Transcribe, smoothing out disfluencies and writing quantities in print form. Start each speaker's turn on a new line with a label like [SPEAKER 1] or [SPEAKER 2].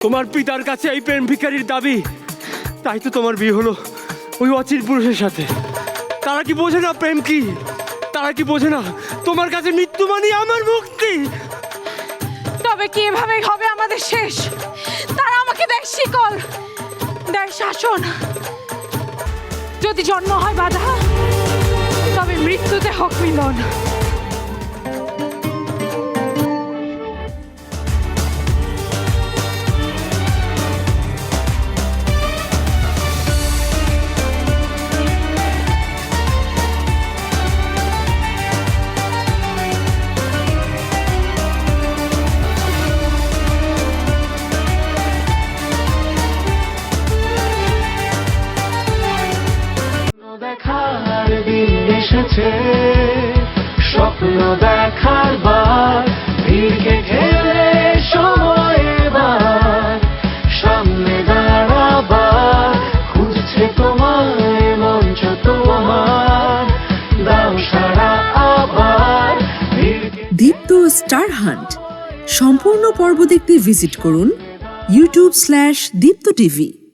[SPEAKER 1] তোমার পিতার কাছে এই প্রেম ভিখারির দাবি, তাই তো তোমার বিয়ে হলো ওই অচির পুরুষের সাথে। তারা কি বোঝে না প্রেম কি? তারা কি বোঝে না তোমার কাছে মৃত্যু মানে আমার মুক্তি?
[SPEAKER 2] তবে কি এভাবেই হবে আমাদের শেষ? তারা আমাকে দেয় শিকল, দেয় শাসন। যদি জন্ম হয় বাধা, তবে মৃত্যুতে হোক মিলন।
[SPEAKER 3] স্বপ্ন দেখার বার ভিড়কে ঘেরে সময় এবার সামনে দাঁড়াবার খুঁজছে তোমায় মঞ্চ তোমার দাও সারা আবার।
[SPEAKER 4] দীপ্ত স্টার হান্ট সম্পূর্ণ পর্ব দেখতে ভিজিট করুন youtube/দীপ্ত টিভি।